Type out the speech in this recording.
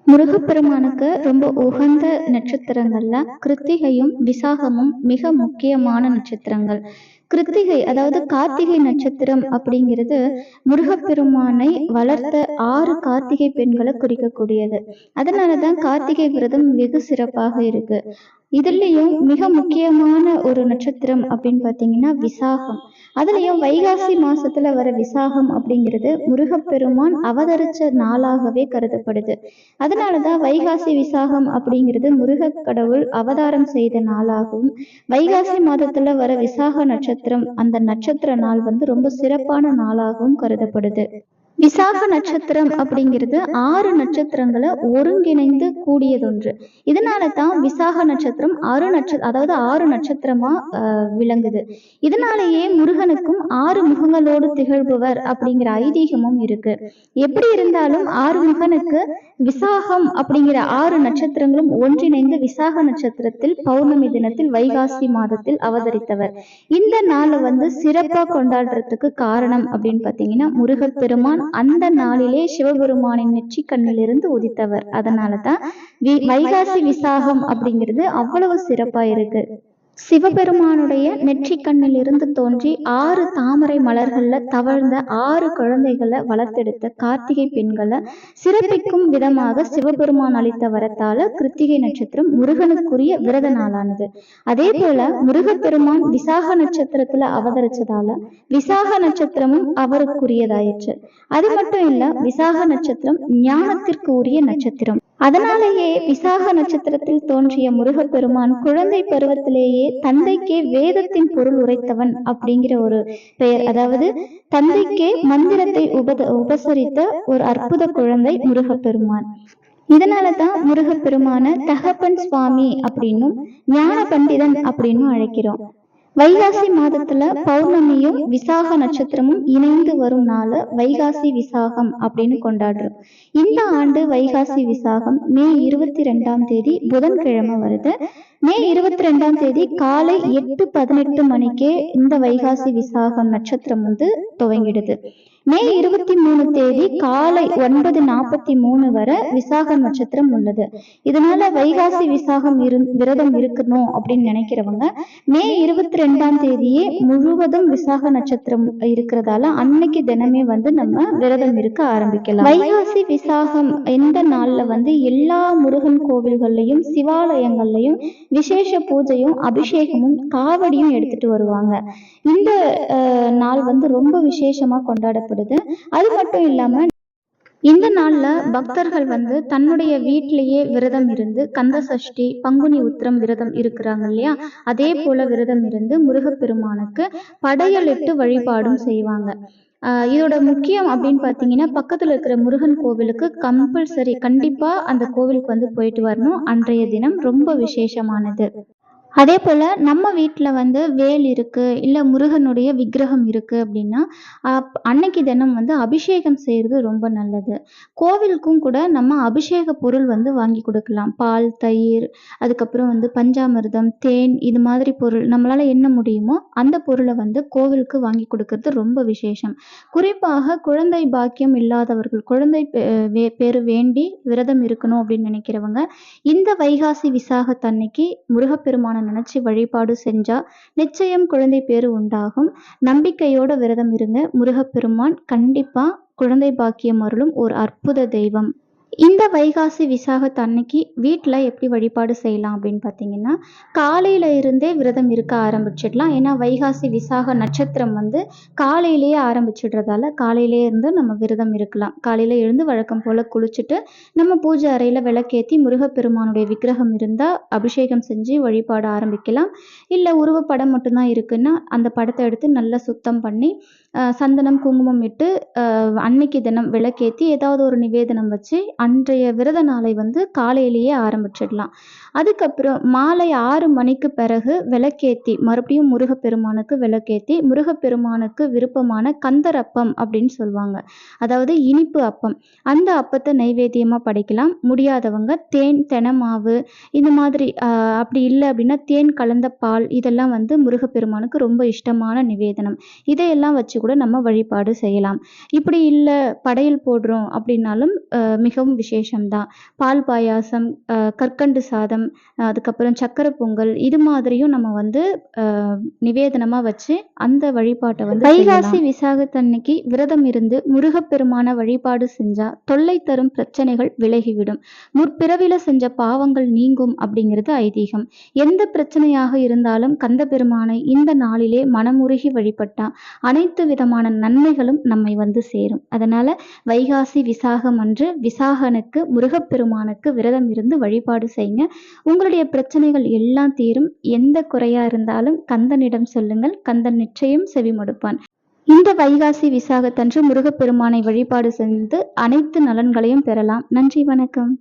முருகப்பெருமானுக்கு ரொம்ப உகந்த நட்சத்திரங்கள்ல கிருத்திகையும் விசாகமும் மிக முக்கியமான நட்சத்திரங்கள். கிருத்திகை அதாவது கார்த்திகை நட்சத்திரம் அப்படிங்கிறது முருகப்பெருமானை வளர்த்த 6 கார்த்திகை பெண்களை குறிக்கக்கூடியது. அதனாலதான் கார்த்திகை விரதம் வெகு சிறப்பாக இருக்கு. இதுலயும் மிக முக்கியமான ஒரு நட்சத்திரம் அப்படின்னு பாத்தீங்கன்னா விசாகம். அதுலயும் வைகாசி மாசத்துல வர விசாகம் அப்படிங்கிறது முருகப்பெருமான் அவதரிச்ச நாளாகவே கருதப்படுது. அதனாலதான் வைகாசி விசாகம் அப்படிங்கிறது முருக கடவுள் அவதாரம் செய்த நாளாகவும், வைகாசி மாதத்துல வர விசாக நட்சத்திரம் அந்த நட்சத்திர நாள் ரொம்ப சிறப்பான நாளாகவும் கருதப்படுது. விசாக நட்சத்திரம் அப்படிங்கிறது 6 நட்சத்திரங்களை ஒருங்கிணைந்து கூடியதொன்று. இதனால தான் விசாக நட்சத்திரம் அதாவது 6 நட்சத்திரமா விளங்குது. இதனாலேயே முருகனுக்கும் 6 முகங்களோடு திகழ்பவர் அப்படிங்கிற ஐதீகமும் இருக்கு. எப்படி இருந்தாலும் 6 முகனுக்கு விசாகம் அப்படிங்கிற 6 நட்சத்திரங்களும் ஒன்றிணைந்து விசாக நட்சத்திரத்தில் பௌர்ணமி தினத்தில் வைகாசி மாதத்தில் அவதரித்தவர். இந்த நாளை சிறப்பா கொண்டாடுறதுக்கு காரணம் அப்படின்னு பாத்தீங்கன்னா முருகப்பெருமான் அந்த நாளிலே சிவபெருமானின் நெற்றி கண்ணிலிருந்து உதித்தவர். அதனாலதான் வைகாசி விசாகம் அப்படிங்கிறது அவ்வளவு சிறப்பா இருக்கு. சிவபெருமானுடைய நெற்றிக்கண்ணில் இருந்து தோன்றி 6 தாமரை மலர்கள்ல தவழ்ந்த 6 குழந்தைகளை வளர்த்தெடுத்த கார்த்திகை பெண்களை சிறப்பிக்கும் விதமாக சிவபெருமான் அளித்த வரத்தால கிருத்திகை நட்சத்திரம் முருகனுக்குரிய விரத நாளானது. அதே போல முருகப்பெருமான் விசாக நட்சத்திரத்துல அவதரிச்சதால விசாக நட்சத்திரமும் அவருக்குரியதாயிற்று. அது மட்டும் இல்ல, விசாக நட்சத்திரம் ஞானத்திற்கு உரிய நட்சத்திரம். அதனாலேயே விசாக நட்சத்திரத்தில் தோன்றிய முருகப்பெருமான் குழந்தை பருவத்திலேயே தந்தைக்கே வேதத்தின் பொருள் உரைத்தவன் அப்படிங்கிற ஒரு பெயர், அதாவது தந்தைக்கே மந்திரத்தை உபசரித்த ஒரு அற்புத குழந்தை முருகப்பெருமான். இதனாலதான் முருகப்பெருமான தகப்பன் சுவாமி அப்படின்னும் ஞான பண்டிதன் அப்படின்னும் அழைக்கிறோம். வைகாசி மாதத்துல பௌர்ணமியும் விசாக நட்சத்திரமும் இணைந்து வரும் நாள வைகாசி விசாகம் அப்படின்னு கொண்டாடுறோம். இந்த ஆண்டு வைகாசி விசாகம் மே 22ஆம் தேதி புதன்கிழமை வருது. மே 22ஆம் தேதி காலை 8:18 மணிக்கே இந்த வைகாசி விசாகம் நட்சத்திரம் துவங்கிடுது. மே 23 தேதி காலை 9:43 வரை விசாக நட்சத்திரம் உள்ளது. இதனால வைகாசி விசாகம் விரதம் இருக்கணும் அப்படின்னு நினைக்கிறவங்க மே 22ஆம் தேதியே முழுவதும் விசாக நட்சத்திரம் இருக்கிறதால அன்னைக்கு தினமே நம்ம விரதம் இருக்க ஆரம்பிக்கலாம். வைகாசி விசாகம் எந்த நாள்ல எல்லா முருகன் கோவில்கள்லயும் சிவாலயங்கள்லயும் விசேஷ பூஜையும் அபிஷேகமும் காவடியும் எடுத்துட்டு வருவாங்க. இந்த நாள் ரொம்ப விசேஷமா கொண்டாடப்படுது. அது மட்டும் இல்லாம இந்த நாள்ல பக்தர்கள் தன்னுடைய வீட்டிலேயே விரதம் இருந்து கந்த சஷ்டி பங்குனி உத்திரம் விரதம் இருக்கிறாங்க இல்லையா, அதே போல விரதம் இருந்து முருகப்பெருமானுக்கு படையலிட்டு வழிபாடும் செய்வாங்க. இதோட முக்கியம் அப்படின்னு பாத்தீங்கன்னா பக்கத்துல இருக்கிற முருகன் கோவிலுக்கு கம்பல்சரி கண்டிப்பா அந்த கோவிலுக்கு போயிட்டு வரணும். அன்றைய தினம் ரொம்ப விசேஷமானது. அதே போல் நம்ம வீட்டில் வேல் இருக்குது இல்லை முருகனுடைய விக்கிரகம் இருக்குது அப்படின்னா அன்னைக்கு தினம் அபிஷேகம் செய்கிறது ரொம்ப நல்லது. கோவிலுக்கும் கூட நம்ம அபிஷேக பொருள் வாங்கி கொடுக்கலாம். பால், தயிர், அதுக்கப்புறம் பஞ்சாமிர்தம், தேன், இது மாதிரி பொருள் நம்மளால் என்ன முடியுமோ அந்த பொருளை கோவிலுக்கு வாங்கி கொடுக்கறது ரொம்ப விசேஷம். குறிப்பாக குழந்தை பாக்கியம் இல்லாதவர்கள், குழந்தை பேரு வேண்டி விரதம் இருக்கணும் அப்படின்னு நினைக்கிறவங்க இந்த வைகாசி விசாகத்தன்னைக்கு முருகப்பெருமான நினைச்சு வழிபாடு செஞ்சா நிச்சயம் குழந்தை பேரு உண்டாகும். நம்பிக்கையோட விரதம் இருங்க. முருகப்பெருமான் கண்டிப்பா குழந்தை பாக்கியம் அருளும் ஒரு அற்புத தெய்வம். இந்த வைகாசி விசாகத்து அன்னைக்கு வீட்டில் எப்படி வழிபாடு செய்யலாம் அப்படின்னு பார்த்தீங்கன்னா காலையில இருந்தே விரதம் இருக்க ஆரம்பிச்சிடலாம். ஏன்னா வைகாசி விசாக நட்சத்திரம் காலையிலேயே ஆரம்பிச்சிடுறதால காலையிலே இருந்து நம்ம விரதம் இருக்கலாம். காலையில எழுந்து வழக்கம் போல குளிச்சுட்டு நம்ம பூஜை அறையில விளக்கேற்றி முருகப்பெருமானுடைய விக்கிரகம் இருந்தால் அபிஷேகம் செஞ்சு வழிபாடு ஆரம்பிக்கலாம். இல்லை உருவப்படம் மட்டும்தான் இருக்குன்னா அந்த படத்தை எடுத்து நல்லா சுத்தம் பண்ணி சந்தனம் குங்குமம் இட்டு அன்னைக்கு தினம் விளக்கேற்றி ஏதாவது ஒரு நிவேதனம் வச்சு அன்றைய விரத நாளை காலையிலேயே ஆரம்பிச்சிடலாம். அதுக்கப்புறம் மாலை 6 மணிக்கு பிறகு விளக்கேற்றி மறுபடியும் முருகப்பெருமானுக்கு விளக்கேற்றி முருகப்பெருமானுக்கு விருப்பமான கந்தர் அப்பம் அப்படின்னு சொல்லுவாங்க, அதாவது இனிப்பு அப்பம், அந்த அப்பத்தை நைவேத்தியமாக படைக்கலாம். முடியாதவங்க தேன், தெனமாவு இந்த மாதிரி அப்படி இல்லை அப்படின்னா தேன் கலந்த பால், இதெல்லாம் முருகப்பெருமானுக்கு ரொம்ப இஷ்டமான நிவேதனம். இதையெல்லாம் வச்சு கூட கூட நம்ம வழிபாடு செய்யலாம். இப்படி இல்ல படையல் போடுறோம் அப்படின்னாலும் மிகவும் விசேஷம்தான். பால் பாயாசம், கற்கண்டு சாதம், அதுக்கப்புறம் சர்க்கரை பொங்கல் இது மாதிரியும் நம்ம வந்து நிவேதனமா வச்சு அந்த வழிபாட்டை வந்து வைகாசி விசாகத்தன்னைக்கு விரதம் இருந்து முருகப்பெருமான வழிபாடு செஞ்சா தொல்லை தரும் பிரச்சனைகள் விலகிவிடும். முற்பிறவில செஞ்ச பாவங்கள் நீங்கும் அப்படிங்கிறது ஐதீகம். எந்த பிரச்சனையாக இருந்தாலும் கந்த பெருமானை இந்த நாளிலே மனமுருகி வழிபட்டா அனைத்து விதமான நன்மைகளும் நம்மை வந்து சேரும். அதனால வைகாசி விசாகம் அன்று விசாகனுக்கு முருகப்பெருமானுக்கு விரதம் இருந்து வழிபாடு செய்யுங்க. உங்களுடைய பிரச்சனைகள் எல்லாம் தீரும். எந்த குறையா இருந்தாலும் கந்தனிடம் சொல்லுங்கள். கந்தன் நிச்சயம் செவிமடுப்பான். இந்த வைகாசி விசாகத்தன்று முருகப்பெருமானை வழிபாடு செய்து அனைத்து நலன்களையும் பெறலாம். நன்றி, வணக்கம்.